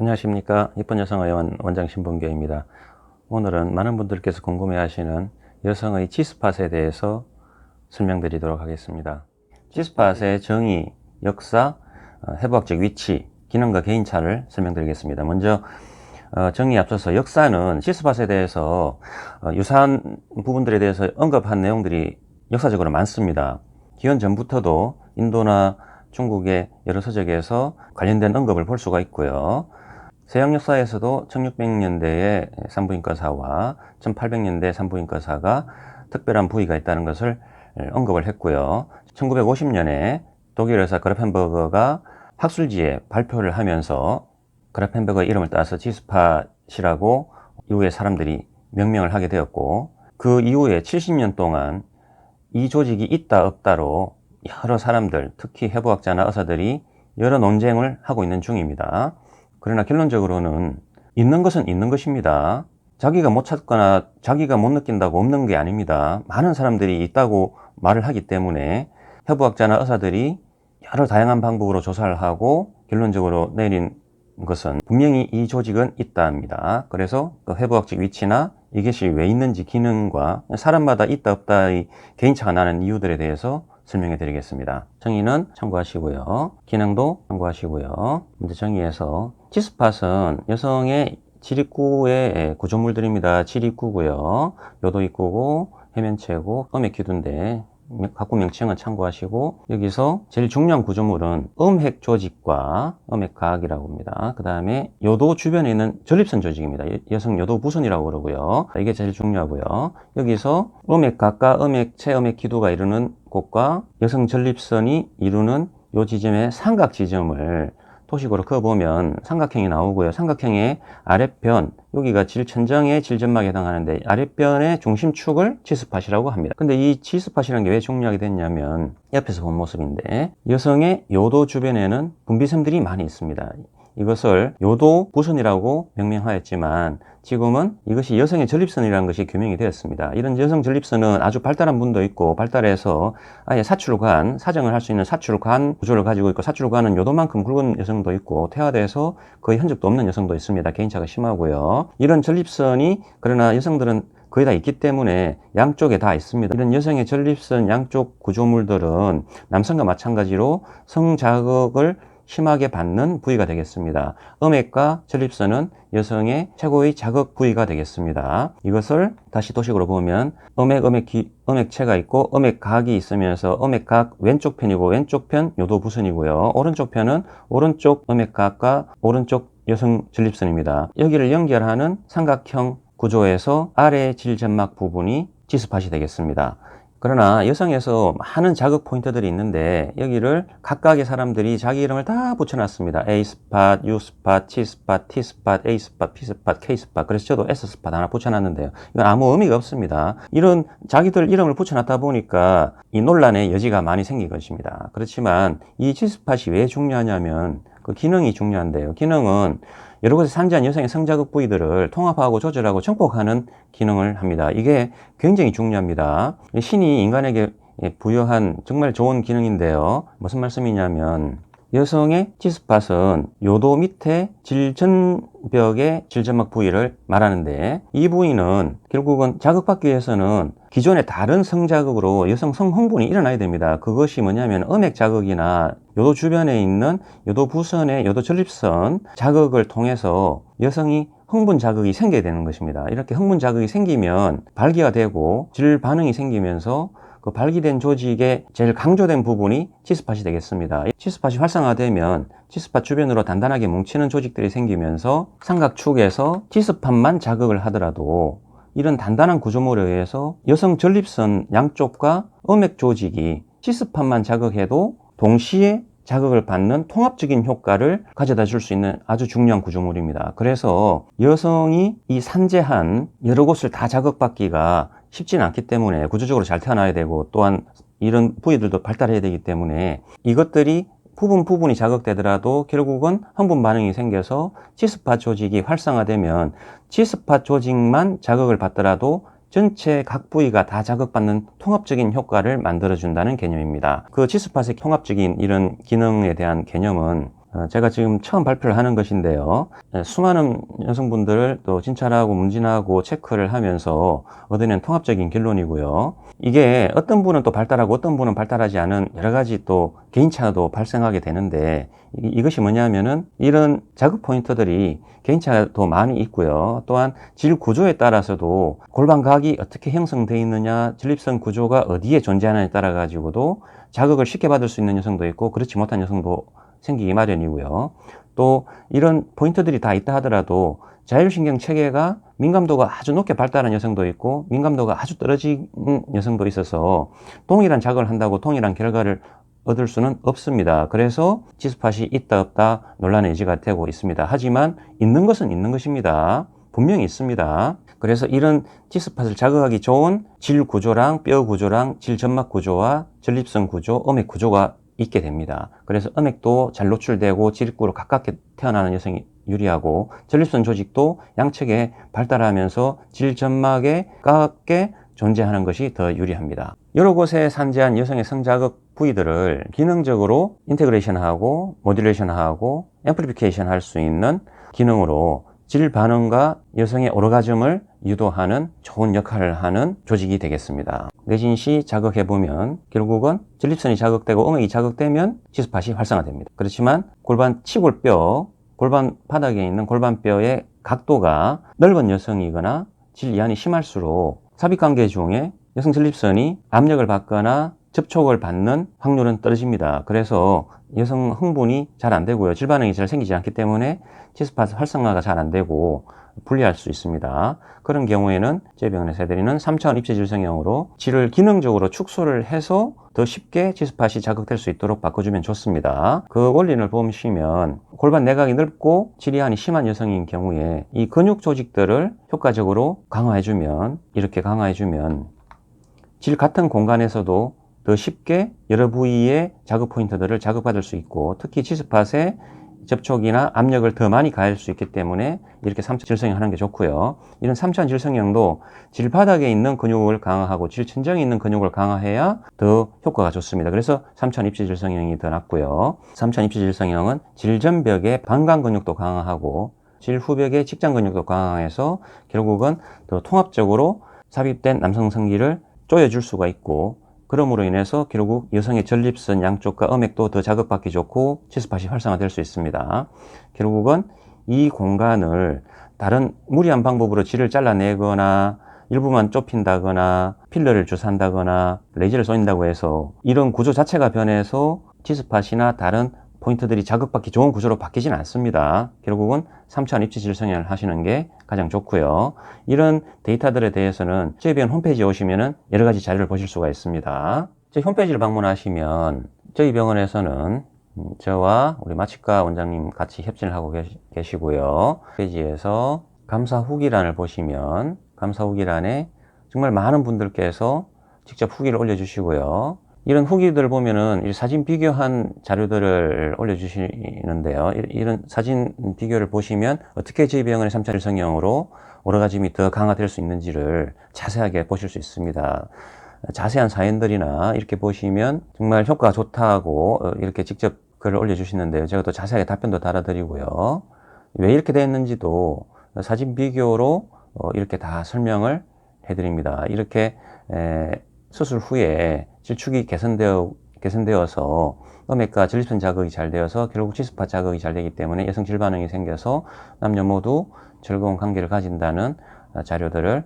안녕하십니까. 이쁜 여성의원 원장 신봉교입니다. 오늘은 많은 분들께서 궁금해하시는 여성의 G스팟에 대해서 설명드리도록 하겠습니다. G스팟의 정의, 역사, 해부학적 위치, 기능과 개인차를 설명드리겠습니다. 먼저 정의에 앞서서 역사는 G스팟에 대해서 유사한 부분들에 대해서 언급한 내용들이 역사적으로 많습니다. 기원 전부터도 인도나 중국의 여러 서적에서 관련된 언급을 볼 수가 있고요. 서양 역사에서도 1600년대에 산부인과사와 1800년대 산부인과사가 특별한 부위가 있다는 것을 언급을 했고요. 1950년에 독일 의사 그라펜버거가 학술지에 발표를 하면서 그라펜버거 이름을 따서 G스팟이라고 이후에 사람들이 명명을 하게 되었고, 그 이후에 70년 동안 이 조직이 있다 없다로 여러 사람들, 특히 해부학자나 의사들이 여러 논쟁을 하고 있는 중입니다. 그러나 결론적으로는 있는 것은 있는 것입니다. 자기가 못 찾거나 자기가 못 느낀다고 없는 게 아닙니다. 많은 사람들이 있다고 말을 하기 때문에 해부학자나 의사들이 여러 다양한 방법으로 조사를 하고 결론적으로 내린 것은 분명히 이 조직은 있다 합니다. 그래서 그 해부학적 위치나 이것이 왜 있는지 기능과 사람마다 있다 없다의 개인차가 나는 이유들에 대해서 설명해 드리겠습니다. 정의는 참고하시고요. 기능도 참고하시고요. 먼저 정의에서 G스팟은 여성의 질입구의 구조물들입니다. 질입구고요. 요도입구고 해면체고 음액기두인데 각구 명칭은 참고하시고, 여기서 제일 중요한 구조물은 음핵 조직과 음핵각이라고 합니다. 그 다음에 요도 주변에 있는 전립선 조직입니다. 여성 요도부선이라고 그러고요. 이게 제일 중요하고요. 여기서 음핵각과 음핵체, 음핵기두가 이루는 곳과 여성 전립선이 이루는 요 지점의 삼각 지점을 도식으로 그어보면 삼각형이 나오고요. 삼각형의 아랫변, 여기가 질천정의 질점막에 해당하는데 아랫변의 중심축을 G스팟이라고 합니다. 근데 이 G스팟이라는 게 왜 중요하게 됐냐면, 옆에서 본 모습인데 여성의 요도 주변에는 분비샘들이 많이 있습니다. 이것을 요도부선이라고 명명하였지만 지금은 이것이 여성의 전립선이라는 것이 규명이 되었습니다. 이런 여성 전립선은 아주 발달한 분도 있고, 발달해서 아예 사출관, 사정을 할 수 있는 사출관 구조를 가지고 있고, 사출관은 요도만큼 굵은 여성도 있고, 퇴화돼서 거의 흔적도 없는 여성도 있습니다. 개인차가 심하고요. 이런 전립선이 그러나 여성들은 거의 다 있기 때문에 양쪽에 다 있습니다. 이런 여성의 전립선 양쪽 구조물들은 남성과 마찬가지로 성자극을 심하게 받는 부위가 되겠습니다. 음액과 전립선은 여성의 최고의 자극 부위가 되겠습니다. 이것을 다시 도식으로 보면 음액체가 있고 음액각이 있으면서 음액각 왼쪽 편이고 왼쪽 편 요도부선이고요. 오른쪽 편은 오른쪽 음액각과 오른쪽 여성 전립선입니다. 여기를 연결하는 삼각형 구조에서 아래 질점막 부분이 G스팟이 되겠습니다. 그러나 여성에서 많은 자극 포인트들이 있는데 여기를 각각의 사람들이 자기 이름을 다 붙여놨습니다. A스팟, U스팟, G스팟, T스팟, A스팟, P스팟, K스팟. 그래서 저도 S스팟 하나 붙여놨는데요. 이건 아무 의미가 없습니다. 이런 자기들 이름을 붙여놨다 보니까 이 논란의 여지가 많이 생긴 것입니다. 그렇지만 이 G스팟이 왜 중요하냐면 그 기능이 중요한데요. 기능은 여러 곳에 산재한 여성의 성자극 부위들을 통합하고 조절하고 정복하는 기능을 합니다. 이게 굉장히 중요합니다. 신이 인간에게 부여한 정말 좋은 기능인데요. 무슨 말씀이냐면 여성의 G스팟은 요도 밑에 질전벽의 질점막 부위를 말하는데, 이 부위는 결국은 자극받기 위해서는 기존의 다른 성자극으로 여성 성흥분이 일어나야 됩니다. 그것이 뭐냐면 음액 자극이나 요도 주변에 있는 요도부선의 요도전립선 자극을 통해서 여성이 흥분 자극이 생겨야 되는 것입니다. 이렇게 흥분 자극이 생기면 발기가 되고 질 반응이 생기면서 그 발기된 조직의 제일 강조된 부분이 G스팟이 되겠습니다. G스팟이 활성화되면 G스팟 주변으로 단단하게 뭉치는 조직들이 생기면서 삼각축에서 G스팟만 자극을 하더라도 이런 단단한 구조물에 의해서 여성 전립선 양쪽과 음액 조직이 G스팟만 자극해도 동시에 자극을 받는 통합적인 효과를 가져다 줄 수 있는 아주 중요한 구조물입니다. 그래서 여성이 이 산재한 여러 곳을 다 자극받기가 쉽지는 않기 때문에 구조적으로 잘 태어나야 되고, 또한 이런 부위들도 발달해야 되기 때문에 이것들이 부분이 자극되더라도 결국은 흥분 반응이 생겨서 G스팟 조직이 활성화되면 G스팟 조직만 자극을 받더라도 전체 각 부위가 다 자극받는 통합적인 효과를 만들어준다는 개념입니다. 그 G스팟의 통합적인 이런 기능에 대한 개념은 제가 지금 처음 발표를 하는 것인데요. 수많은 여성분들을 또 진찰하고 문진하고 체크를 하면서 얻어낸 통합적인 결론이고요. 이게 어떤 분은 또 발달하고 어떤 분은 발달하지 않은 여러 가지 또 개인차도 발생하게 되는데, 이것이 뭐냐면은 이런 자극 포인트들이 개인차도 많이 있고요. 또한 질 구조에 따라서도 골반각이 어떻게 형성되어 있느냐, 전립선 구조가 어디에 존재하느냐에 따라 가지고도 자극을 쉽게 받을 수 있는 여성도 있고 그렇지 못한 여성도 생기기 마련이고요. 또 이런 포인트들이 다 있다 하더라도 자율신경 체계가 민감도가 아주 높게 발달한 여성도 있고 민감도가 아주 떨어진 여성도 있어서 동일한 자극을 한다고 동일한 결과를 얻을 수는 없습니다. 그래서 G스팟이 있다 없다 논란의 여지가 되고 있습니다. 하지만 있는 것은 있는 것입니다. 분명히 있습니다. 그래서 이런 G스팟을 자극하기 좋은 질 구조랑 뼈 구조랑 질 점막 구조와 전립선 구조, 음액 구조가 있게 됩니다. 그래서 음액도 잘 노출되고 질입구로 가깝게 태어나는 여성이 유리하고, 전립선 조직도 양측에 발달하면서 질 점막에 가깝게 존재하는 것이 더 유리합니다. 여러 곳에 산재한 여성의 성자극 부위들을 기능적으로 인테그레이션하고 모듈레이션하고 앰플리피케이션 할 수 있는 기능으로 질 반응과 여성의 오르가즘을 유도하는 좋은 역할을 하는 조직이 되겠습니다. 내진 시 자극해보면 결국은 전립선이 자극되고 음액이 자극되면 G스팟이 활성화됩니다. 그렇지만 골반 치골뼈, 골반 바닥에 있는 골반뼈의 각도가 넓은 여성이거나 질 이완이 심할수록 삽입관계 중에 여성 전립선이 압력을 받거나 접촉을 받는 확률은 떨어집니다. 그래서 여성 흥분이 잘 안 되고요. 질 반응이 잘 생기지 않기 때문에 G스팟 활성화가 잘 안 되고 불리할 수 있습니다. 그런 경우에는 저희 병원에서 해드리는 3차원 입체 질성형으로 질을 기능적으로 축소를 해서 더 쉽게 G스팟이 자극될 수 있도록 바꿔주면 좋습니다. 그 원리를 보시면 골반 내각이 넓고 질 이완이 심한 여성인 경우에 이 근육 조직들을 효과적으로 강화해주면, 이렇게 강화해주면 질 같은 공간에서도 더 쉽게 여러 부위의 자극 포인트들을 자극받을 수 있고, 특히 G스팟에 접촉이나 압력을 더 많이 가할 수 있기 때문에 이렇게 3차원 질성형 하는 게 좋고요. 이런 3차원 질성형도 질 바닥에 있는 근육을 강화하고 질 천정에 있는 근육을 강화해야 더 효과가 좋습니다. 그래서 3차원 입체 질성형이 더 낫고요. 3차원 입체 질성형은 질 전벽의 방광 근육도 강화하고 질 후벽의 직장 근육도 강화해서 결국은 더 통합적으로 삽입된 남성 성기를 조여줄 수가 있고, 그러므로 인해서 결국 여성의 전립선 양쪽과 음액도 더 자극받기 좋고 G스팟이 활성화될 수 있습니다. 결국은 이 공간을 다른 무리한 방법으로 질을 잘라내거나 일부만 좁힌다거나 필러를 주사한다거나 레이저를 쏘인다고 해서 이런 구조 자체가 변해서 G스팟이나 다른 포인트들이 자극받기 좋은 구조로 바뀌지는 않습니다. 결국은 3차원 입체 질성형을 하시는 게 가장 좋고요. 이런 데이터들에 대해서는 저희 병원 홈페이지에 오시면 여러 가지 자료를 보실 수가 있습니다. 저희 홈페이지를 방문하시면 저희 병원에서는 저와 우리 마취과 원장님 같이 협진을 하고 계시고요. 홈페이지에서 감사 후기란을 보시면 감사 후기란에 정말 많은 분들께서 직접 후기를 올려주시고요. 이런 후기들을 보면은 사진 비교한 자료들을 올려주시는데요. 이런 사진 비교를 보시면 어떻게 저희 병원의 3차 질성형으로 오르가즘이 더 강화될 수 있는지를 자세하게 보실 수 있습니다. 자세한 사연들이나 이렇게 보시면 정말 효과가 좋다고 이렇게 직접 글을 올려주시는데요. 제가 또 자세하게 답변도 달아드리고요. 왜 이렇게 됐는지도 사진 비교로 이렇게 다 설명을 해드립니다. 이렇게 수술 후에 질축이 개선되어서 음액과 전립선 자극이 잘 되어서 결국 G스팟 자극이 잘 되기 때문에 여성 질 반응이 생겨서 남녀 모두 즐거운 관계를 가진다는 자료들을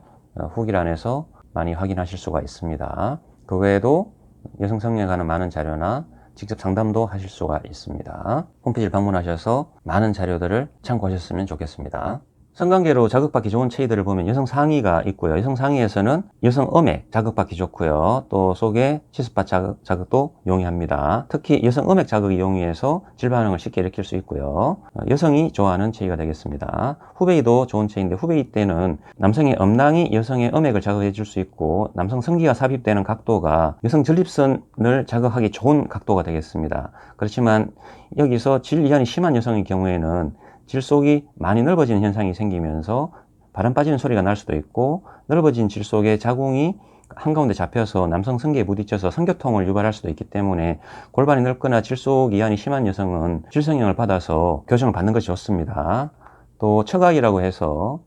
후기란에서 많이 확인하실 수가 있습니다. 그 외에도 여성 성형에 관한 많은 자료나 직접 상담도 하실 수가 있습니다. 홈페이지를 방문하셔서 많은 자료들을 참고하셨으면 좋겠습니다. 성관계로 자극받기 좋은 체위들을 보면 여성 상의가 있고요. 여성 상의에서는 여성 음액 자극받기 좋고요. 또 속에 G스팟 자극도 용이합니다. 특히 여성 음액 자극이 용이해서 질 반응을 쉽게 일으킬 수 있고요. 여성이 좋아하는 체위가 되겠습니다. 후베이도 좋은 체위인데 후베이 때는 남성의 음낭이 여성의 음액을 자극해 줄 수 있고 남성 성기가 삽입되는 각도가 여성 전립선을 자극하기 좋은 각도가 되겠습니다. 그렇지만 여기서 질 이완이 심한 여성의 경우에는 질 속이 많이 넓어지는 현상이 생기면서 바람 빠지는 소리가 날 수도 있고 넓어진 질 속에 자궁이 한가운데 잡혀서 남성 성기에 부딪혀서 성교통을 유발할 수도 있기 때문에 골반이 넓거나 질속 이완이 심한 여성은 질성형을 받아서 교정을 받는 것이 좋습니다. 또 처각이라고 해서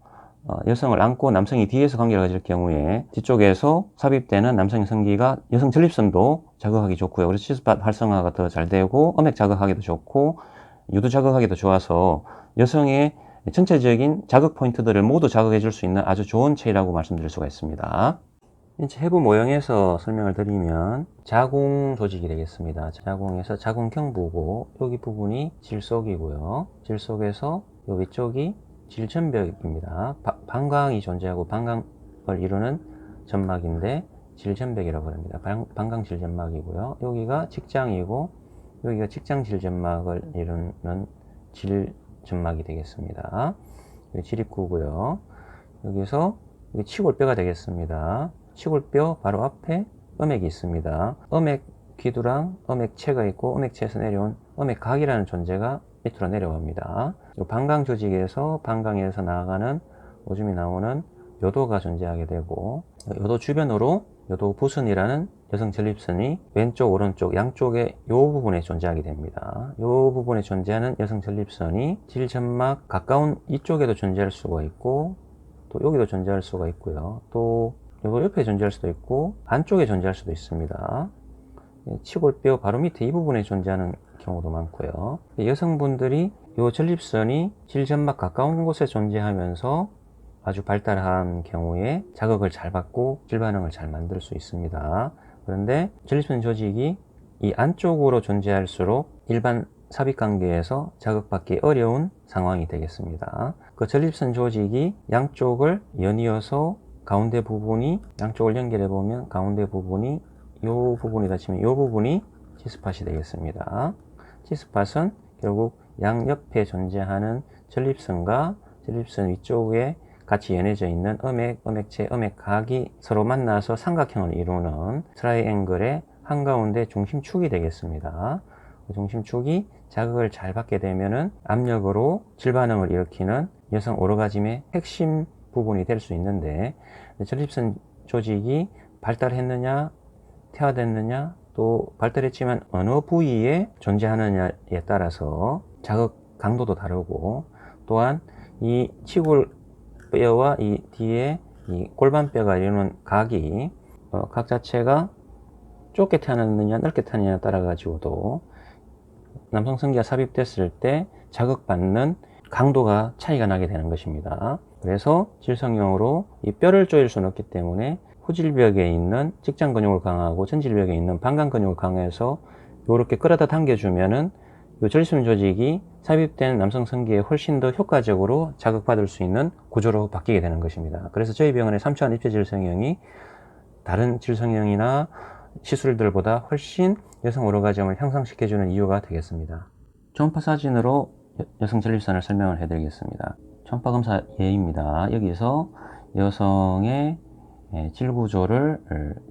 여성을 안고 남성이 뒤에서 관계를 가질 경우에 뒤쪽에서 삽입되는 남성의 성기가 여성 전립선도 자극하기 좋고요. 그래서 치스팟 활성화가 더 잘 되고 음액 자극하기도 좋고 유두 자극하기도 좋아서 여성의 전체적인 자극 포인트들을 모두 자극해 줄 수 있는 아주 좋은 체이라고 말씀드릴 수가 있습니다. 이제 해부 모형에서 설명을 드리면 자궁 조직이 되겠습니다. 자궁에서 자궁경부고 여기 부분이 질속이고요. 질속에서 요 위쪽이 질전벽입니다. 방광이 존재하고 방광을 이루는 점막인데 질전벽이라고 합니다. 방광 질전막이고요. 여기가 직장이고 여기가 직장 질전막을 이루는 질전막이 되겠습니다. 여기 질입구고요. 여기서 여기 치골뼈가 되겠습니다. 치골뼈 바로 앞에 음액이 있습니다. 음액 기두랑 음액체가 있고 음액체에서 내려온 음액각이라는 존재가 밑으로 내려갑니다. 방광 조직에서 방광에서 나아가는 오줌이 나오는 요도가 존재하게 되고 요도 주변으로 요도 부순이라는 여성 전립선이 왼쪽 오른쪽 양쪽에 요 부분에 존재하게 됩니다. 요 부분에 존재하는 여성 전립선이 질점막 가까운 이쪽에도 존재할 수가 있고 또 여기도 존재할 수가 있고요. 또 요도 옆에 존재할 수도 있고 안쪽에 존재할 수도 있습니다. 치골뼈 바로 밑에 이 부분에 존재하는 경우도 많고요. 여성분들이 이 전립선이 질점막 가까운 곳에 존재하면서 아주 발달한 경우에 자극을 잘 받고 질반응을 잘 만들 수 있습니다. 그런데 전립선 조직이 이 안쪽으로 존재할수록 일반 삽입관계에서 자극받기 어려운 상황이 되겠습니다. 그 전립선 조직이 양쪽을 연이어서 가운데 부분이 양쪽을 연결해 보면 가운데 부분이 이 부분이 닫히면 이 부분이 치스팟이 되겠습니다. 치스팟은 결국 양옆에 존재하는 전립선과 전립선 위쪽에 같이 연해져 있는 음액, 음액체, 음액각이 서로 만나서 삼각형을 이루는 트라이앵글의 한가운데 중심축이 되겠습니다. 중심축이 자극을 잘 받게 되면은 압력으로 질반응을 일으키는 여성 오르가즘의 핵심 부분이 될 수 있는데 전립선 조직이 발달했느냐 퇴화됐느냐 또 발달했지만 어느 부위에 존재하느냐에 따라서 자극 강도도 다르고 또한 이 치골뼈와 이 뒤에 이 골반뼈가 이루는 각이 각 자체가 좁게 태어났느냐 넓게 태어났느냐에 따라 가지고도 남성 성기가 삽입됐을 때 자극받는 강도가 차이가 나게 되는 것입니다. 그래서 질성형으로 이 뼈를 조일 수는 없기 때문에 후질벽에 있는 직장 근육을 강화하고 전질벽에 있는 방광 근육을 강화해서 이렇게 끌어다 당겨주면은 이 전립선 조직이 삽입된 남성 성기에 훨씬 더 효과적으로 자극받을 수 있는 구조로 바뀌게 되는 것입니다. 그래서 저희 병원의 3차원 입체 질성형이 다른 질성형이나 시술들보다 훨씬 여성 오르가즘을 향상시켜주는 이유가 되겠습니다. 초음파 사진으로 여성 전립선을 설명을 해드리겠습니다. 초음파 검사 예입니다. 여기서 여성의 질구조를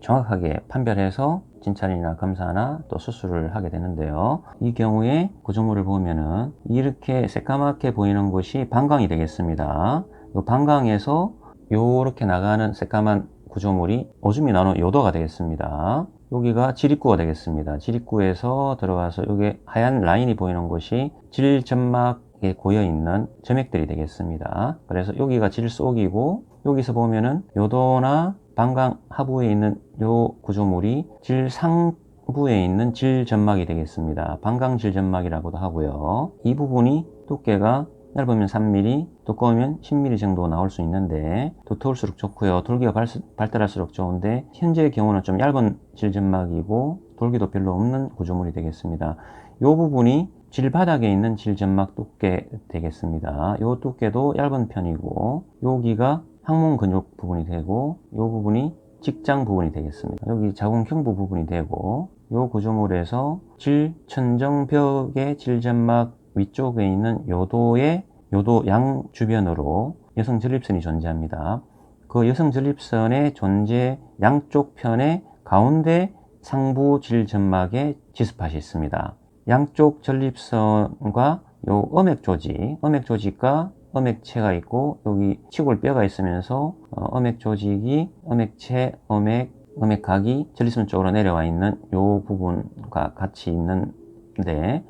정확하게 판별해서 진찰이나 검사나 또 수술을 하게 되는데요. 이 경우에 구조물을 보면은 이렇게 새까맣게 보이는 곳이 방광이 되겠습니다. 이 방광에서 이렇게 나가는 새까만 구조물이 오줌이 나오는 요도가 되겠습니다. 여기가 질입구가 되겠습니다. 질입구에서 들어가서 여기 하얀 라인이 보이는 곳이 질점막에 고여 있는 점액들이 되겠습니다. 그래서 여기가 질속이고 여기서 보면은 요도나 방광 하부에 있는 요 구조물이 질상부에 있는 질점막이 되겠습니다. 방광 질점막이라고도 하고요. 이 부분이 두께가 얇으면 3mm, 두꺼우면 10mm 정도 나올 수 있는데 두터울수록 좋고요. 돌기가 발달할수록 좋은데 현재의 경우는 좀 얇은 질점막이고 돌기도 별로 없는 구조물이 되겠습니다. 이 부분이 질 바닥에 있는 질점막 두께 되겠습니다. 이 두께도 얇은 편이고 여기가 항문 근육 부분이 되고 이 부분이 직장 부분이 되겠습니다. 여기 자궁경부 부분이 되고 이 구조물에서 질천정벽의 질점막 위쪽에 있는 요도의 요도 양 주변으로 여성 전립선이 존재합니다. 그 여성 전립선의 존재 양쪽 편에 가운데 상부 질점막에 지스팟이 있습니다. 양쪽 전립선과 요 음액 조직과 음액체가 있고 여기 치골뼈가 있으면서 음액 조직이 음액체, 음액, 음액각이 전립선 쪽으로 내려와 있는 요 부분과 같이 있는데,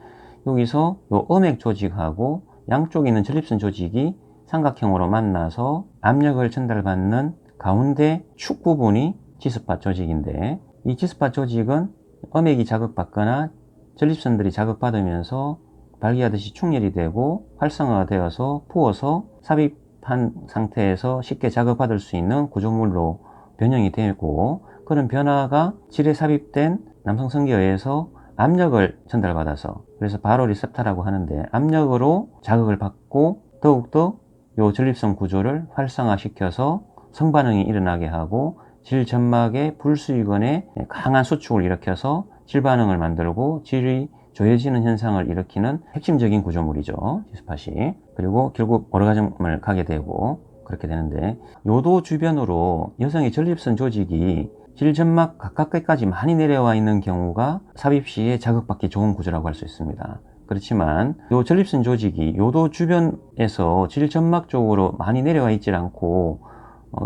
여기서 요 음액 조직하고 양쪽에 있는 전립선 조직이 삼각형으로 만나서 압력을 전달받는 가운데 축 부분이 지스팟 조직인데, 이 지스팟 조직은 음액이 자극받거나 전립선들이 자극받으면서 발기하듯이 충혈이 되고 활성화가 되어서 부어서 삽입한 상태에서 쉽게 자극받을 수 있는 구조물로 변형이 되고, 그런 변화가 질에 삽입된 남성 성기에 의해서 압력을 전달받아서, 그래서 바로 리셉터라고 하는데, 압력으로 자극을 받고 더욱더 요 전립선 구조를 활성화시켜서 성반응이 일어나게 하고 질점막의 불수의권에 강한 수축을 일으켜서 질반응을 만들고 질이 조여지는 현상을 일으키는 핵심적인 구조물이죠, 지스팟이. 그리고 결국 오르가즘을 가게 되고 그렇게 되는데, 요도 주변으로 여성의 전립선 조직이 질점막 가깝게까지 많이 내려와 있는 경우가 삽입 시에 자극받기 좋은 구조라고 할 수 있습니다. 그렇지만 요 전립선 조직이 요도 주변에서 질점막 쪽으로 많이 내려와 있지 않고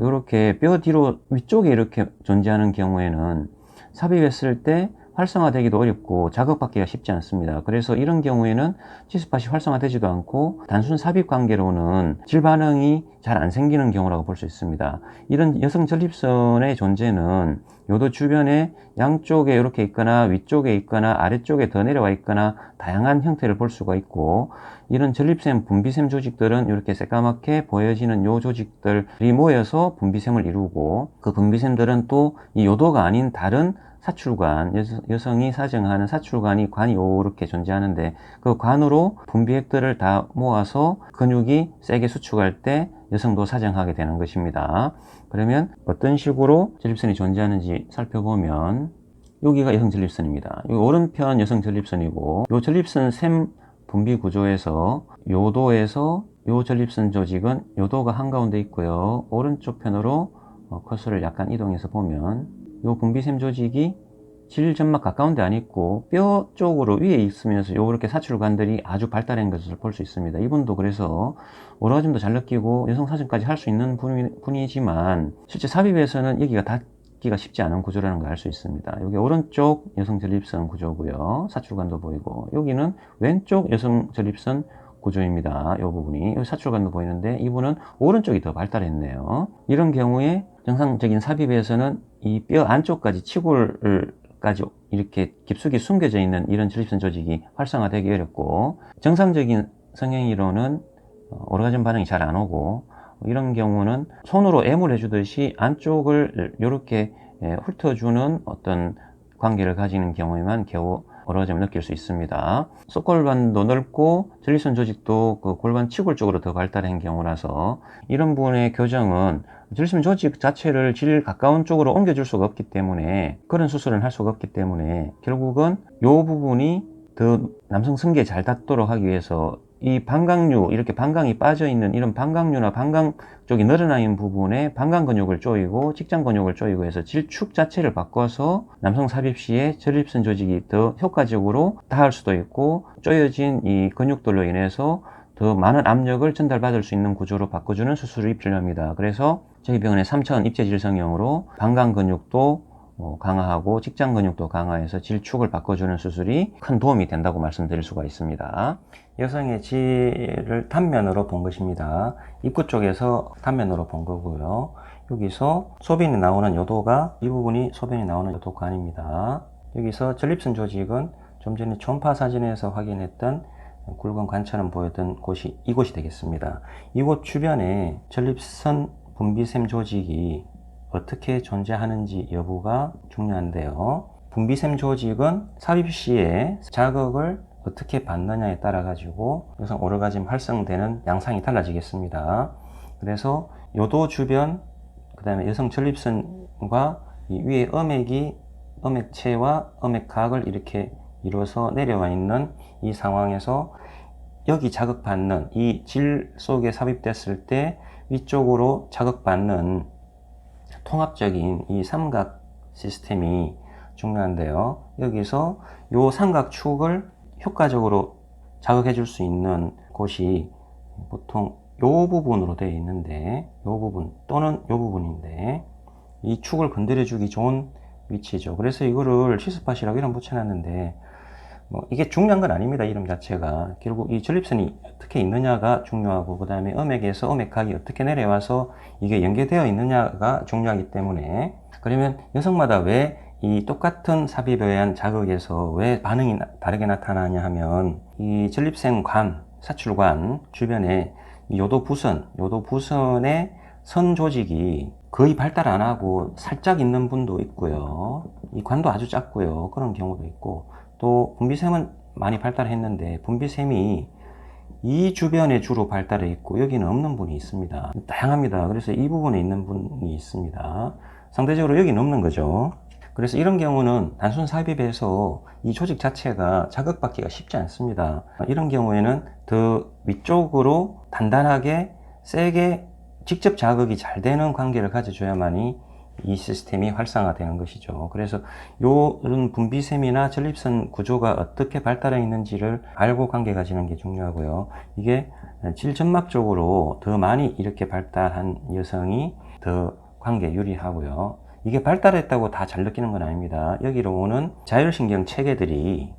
이렇게 뼈 뒤로 위쪽에 이렇게 존재하는 경우에는 삽입했을 때 활성화되기도 어렵고 자극받기가 쉽지 않습니다. 그래서 이런 경우에는 지스팟이 활성화되지도 않고 단순 삽입 관계로는 질 반응이 잘 안 생기는 경우라고 볼 수 있습니다. 이런 여성 전립선의 존재는 요도 주변에 양쪽에 이렇게 있거나 위쪽에 있거나 아래쪽에 더 내려와 있거나 다양한 형태를 볼 수가 있고, 이런 전립腺, 분비샘 조직들은 이렇게 새까맣게 보여지는 요 조직들이 모여서 분비샘을 이루고, 그 분비샘들은 또 이 요도가 아닌 다른 사출관, 여성이 사정하는 사출관이 관이 이렇게 존재하는데, 그 관으로 분비액들을 다 모아서 근육이 세게 수축할 때 여성도 사정하게 되는 것입니다. 그러면 어떤 식으로 전립선이 존재하는지 살펴보면, 여기가 여성 전립선입니다. 여기 오른편 여성 전립선이고, 요 전립선 샘 분비 구조에서 요도에서 요 전립선 조직은 요도가 한가운데 있고요. 오른쪽 편으로 커서를 약간 이동해서 보면 요 분비샘 조직이 질점막 가까운 데 안 있고 뼈 쪽으로 위에 있으면서 요렇게 사출관들이 아주 발달한 것을 볼 수 있습니다. 이분도 그래서 오르가즘도 잘 느끼고 여성 사정까지 할 수 있는 분이지만, 실제 삽입에서는 여기가 닿기가 쉽지 않은 구조라는 걸 알 수 있습니다. 여기 오른쪽 여성 전립선 구조고요. 사출관도 보이고, 여기는 왼쪽 여성 전립선 구조입니다. 이 부분이, 여기 사출관도 보이는데 이분은 오른쪽이 더 발달했네요. 이런 경우에 정상적인 삽입에서는 이 뼈 안쪽까지 치골까지 이렇게 깊숙이 숨겨져 있는 이런 전립선 조직이 활성화되기 어렵고, 정상적인 성행위로는 오르가즘 반응이 잘 안 오고, 이런 경우는 손으로 애물 해주듯이 안쪽을 이렇게 훑어주는 어떤 관계를 가지는 경우에만 겨우 오르가즘을 느낄 수 있습니다. 속골반도 넓고 전립선 조직도 그 골반 치골 쪽으로 더 발달한 경우라서, 이런 부분의 교정은 전립선 조직 자체를 질 가까운 쪽으로 옮겨줄 수가 없기 때문에, 그런 수술은 할 수가 없기 때문에, 결국은 이 부분이 더 남성 성기에 잘 닿도록 하기 위해서 이 방광류, 이렇게 방광이 빠져 있는 이런 방광류나 방광 쪽이 늘어나 있는 부분에 방광 근육을 조이고 직장 근육을 조이고 해서 질축 자체를 바꿔서 남성 삽입 시에 전립선 조직이 더 효과적으로 닿을 수도 있고, 조여진 이 근육들로 인해서 더 많은 압력을 전달받을 수 있는 구조로 바꿔주는 수술이 필요합니다. 그래서 저희 병원에 3차원 입체 질성형으로 방광 근육도 강화하고 직장 근육도 강화해서 질축을 바꿔주는 수술이 큰 도움이 된다고 말씀드릴 수가 있습니다. 여성의 질을 단면으로 본 것입니다. 입구 쪽에서 단면으로 본 거고요. 여기서 소변이 나오는 요도가, 이 부분이 소변이 나오는 요도관입니다. 여기서 전립선 조직은 좀 전에 초음파 사진에서 확인했던 굵은 관처럼 보였던 곳이 이곳이 되겠습니다. 이곳 주변에 전립선 분비샘 조직이 어떻게 존재하는지 여부가 중요한데요. 분비샘 조직은 삽입 시에 자극을 어떻게 받느냐에 따라 가지고 여성 오르가즘 활성되는 양상이 달라지겠습니다. 그래서 요도 주변, 그 다음에 여성 전립선과 이 위에 음액체와 음액각을 이렇게 이루어서 내려와 있는 이 상황에서, 여기 자극받는 이 질 속에 삽입됐을 때 위쪽으로 자극받는 통합적인 이 삼각 시스템이 중요한데요. 여기서 이 삼각축을 효과적으로 자극해 줄 수 있는 곳이 보통 이 부분으로 되어 있는데, 이 부분 또는 이 부분인데, 이 축을 건드려주기 좋은 위치죠. 그래서 이거를 치스팟이라고 이름 붙여놨는데 뭐 이게 중요한 건 아닙니다. 이름 자체가. 결국 이 전립선이 어떻게 있느냐가 중요하고, 그 다음에 음액에서 음액각이 어떻게 내려와서 이게 연계되어 있느냐가 중요하기 때문에. 그러면 여성마다 왜 이 똑같은 삽입에 의한 자극에서 왜 반응이 다르게 나타나냐 하면, 이 전립腺관, 사출관 주변에 이 요도부선의 선 조직이 거의 발달 안 하고 살짝 있는 분도 있고요. 이 관도 아주 작고요. 그런 경우도 있고, 또 분비샘은 많이 발달했는데 분비샘이 이 주변에 주로 발달해 있고 여기는 없는 분이 있습니다. 다양합니다. 그래서 이 부분에 있는 분이 있습니다. 상대적으로 여기는 없는 거죠. 그래서 이런 경우는 단순 삽입에서 이 조직 자체가 자극받기가 쉽지 않습니다. 이런 경우에는 더 위쪽으로 단단하게 세게 직접 자극이 잘 되는 관계를 가져줘야만이 이 시스템이 활성화되는 것이죠. 그래서 이런 분비샘이나 전립선 구조가 어떻게 발달해 있는지를 알고 관계 가지는 게 중요하고요. 이게 질점막적으로 더 많이 이렇게 발달한 여성이 더 관계 유리하고요. 이게 발달했다고 다 잘 느끼는 건 아닙니다. 여기로 오는 자율신경 체계들이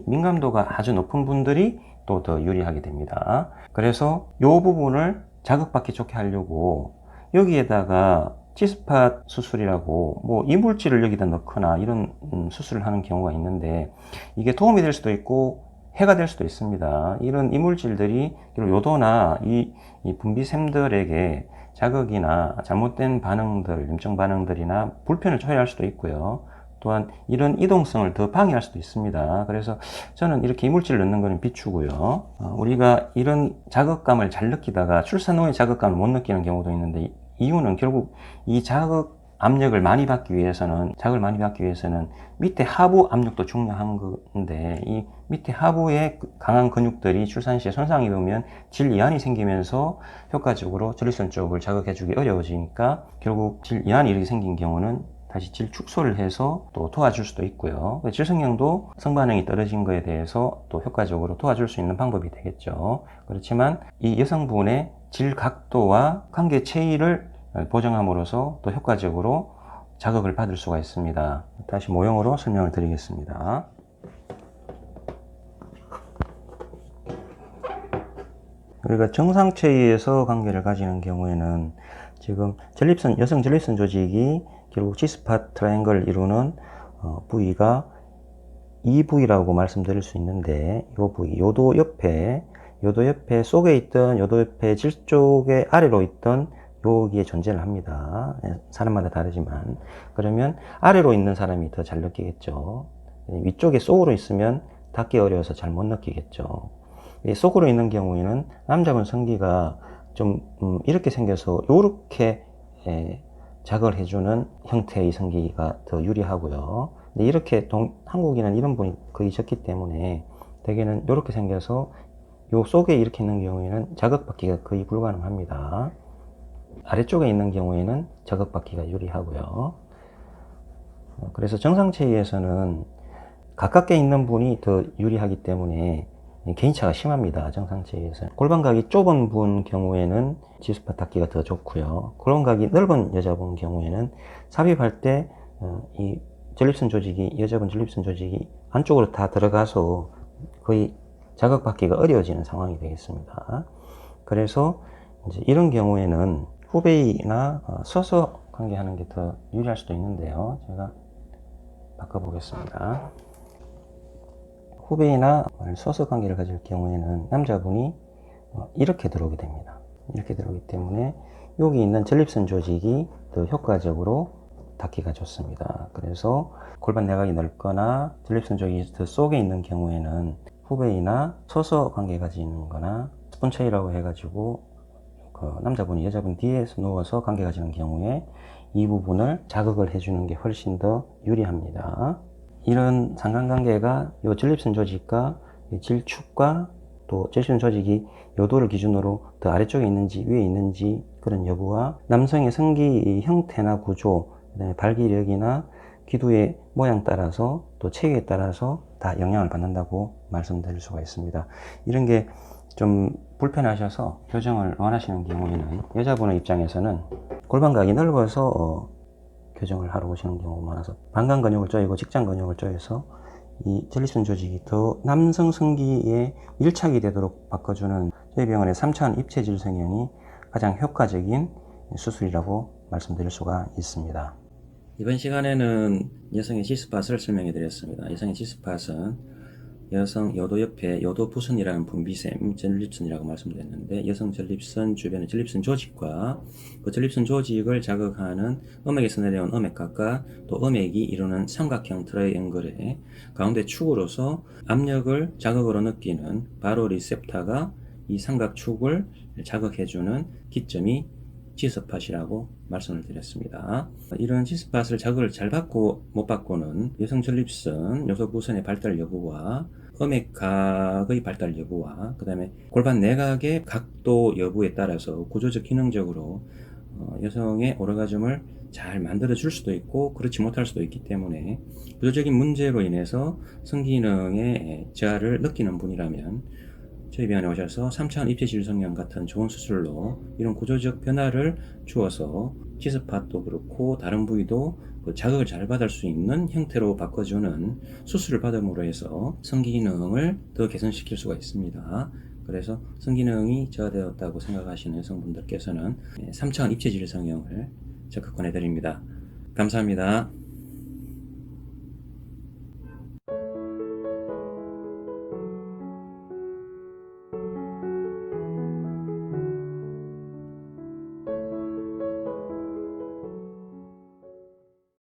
민감도가 아주 높은 분들이 또 더 유리하게 됩니다. 그래서 이 부분을 자극받기 좋게 하려고 여기에다가 치스팟 수술이라고 뭐 이물질을 여기다 넣거나 이런 수술을 하는 경우가 있는데, 이게 도움이 될 수도 있고 해가 될 수도 있습니다. 이런 이물질들이 요도나 이 분비샘들에게 자극이나 잘못된 반응들, 염증 반응들이나 불편을 초래할 수도 있고요. 또한 이런 이동성을 더 방해할 수도 있습니다. 그래서 저는 이렇게 이물질을 넣는 것은 비추고요. 우리가 이런 자극감을 잘 느끼다가 출산 후에 자극감을 못 느끼는 경우도 있는데, 이유는 결국 이 자극 압력을 많이 받기 위해서는 밑에 하부 압력도 중요한 건데, 이 밑에 하부의 강한 근육들이 출산 시에 손상이 되면 질 이완이 생기면서 효과적으로 전립선 쪽을 자극해주기 어려워지니까 결국 질 이완이 이렇게 생긴 경우는 다시 질 축소를 해서 또 도와줄 수도 있고요. 질성량도 성반응이 떨어진 거에 대해서 또 효과적으로 도와줄 수 있는 방법이 되겠죠. 그렇지만 이 여성분의 질 각도와 관계 체위를 보정함으로써 또 효과적으로 자극을 받을 수가 있습니다. 다시 모형으로 설명을 드리겠습니다. 우리가 정상 체위에서 관계를 가지는 경우에는 지금 여성 전립선 조직이 결국 치스팟 트라이앵글을 이루는 부위가 이 부위라고 말씀드릴 수 있는데, 이 부위, 요도 옆에 속에 있던 요도 옆에 질 쪽에 아래로 있던 여기에 존재를 합니다. 사람마다 다르지만. 그러면 아래로 있는 사람이 더 잘 느끼겠죠. 위쪽에 속으로 있으면 닿기 어려워서 잘 못 느끼겠죠. 속으로 있는 경우에는 남자분 성기가 좀 이렇게 생겨서 이렇게 자극을 해주는 형태의 성기가 더 유리하고요. 근데 이렇게 한국인은 이런 분이 거의 적기 때문에 대개는 이렇게 생겨서 요 속에 이렇게 있는 경우에는 자극받기가 거의 불가능합니다. 아래쪽에 있는 경우에는 자극받기가 유리하고요. 그래서 정상 체위에서는 가깝게 있는 분이 더 유리하기 때문에 개인차가 심합니다. 정상 체위에서는. 골반각이 좁은 분 경우에는 치스팟 닿기가 더 좋고요. 골반각이 넓은 여자분 경우에는 삽입할 때 이 여자분 전립선 조직이 안쪽으로 다 들어가서 거의 자극받기가 어려워지는 상황이 되겠습니다. 그래서 이제 이런 경우에는 후베이나 서서 관계하는 게 더 유리할 수도 있는데요. 제가 바꿔보겠습니다. 후베이나 서서 관계를 가질 경우에는 남자분이 이렇게 들어오게 됩니다. 이렇게 들어오기 때문에 여기 있는 전립선 조직이 더 효과적으로 닿기가 좋습니다. 그래서 골반 내각이 넓거나 전립선 조직이 더 속에 있는 경우에는 후베이나 서서 관계 가지는 거나 스폰체이라고 해가지고 남자분이 여자분 뒤에서 누워서 관계 가지는 경우에 이 부분을 자극을 해주는 게 훨씬 더 유리합니다. 이런 상관관계가 이 전립선 조직과 질축과 또 전립선 조직이 요도를 기준으로 더 아래쪽에 있는지 위에 있는지 그런 여부와 남성의 성기 형태나 구조, 그다음에 발기력이나 기두의 모양 따라서 또 체위에 따라서 다 영향을 받는다고 말씀드릴 수가 있습니다. 이런 게 좀 불편하셔서 교정을 원하시는 경우에는 여자분의 입장에서는 골반각이 넓어서 교정을 하러 오시는 경우가 많아서 방광 근육을 조이고 직장 근육을 조여서 이 전립선 조직이 더 남성 성기에 밀착이 되도록 바꿔주는 저희 병원의 3차원 입체질 성형이 가장 효과적인 수술이라고 말씀드릴 수가 있습니다. 이번 시간에는 여성의 G스팟을 설명해 드렸습니다. 여성의 G스팟은 여성 요도 옆에 요도 부선이라는 분비샘, 전립선이라고 말씀드렸는데, 여성 전립선 주변의 전립선 조직과 그 전립선 조직을 자극하는 음액에서 내려온 음액각과 또 음액이 이루는 삼각형 트라이앵글의 가운데 축으로서 압력을 자극으로 느끼는 바로 리셉터가 이 삼각축을 자극해주는 기점이 G스팟이라고 말씀을 드렸습니다. 이런 G스팟을 자극을 잘 받고 못 받고는 여성 전립선 요소 부선의 발달 여부와 음액각의 발달 여부와 그 다음에 골반 내각의 각도 여부에 따라서 구조적 기능적으로 여성의 오르가즘을 잘 만들어 줄 수도 있고 그렇지 못할 수도 있기 때문에 구조적인 문제로 인해서 성기능의 저하를 느끼는 분이라면 저희 병원에 오셔서 3차원 입체질 성형 같은 좋은 수술로 이런 구조적 변화를 주어서 G스팟도 그렇고 다른 부위도 자극을 잘 받을 수 있는 형태로 바꿔주는 수술을 받음으로 해서 성기능을 더 개선시킬 수가 있습니다. 그래서 성기능이 저하되었다고 생각하시는 여성분들께서는 3차원 입체질 성형을 적극 권해드립니다. 감사합니다.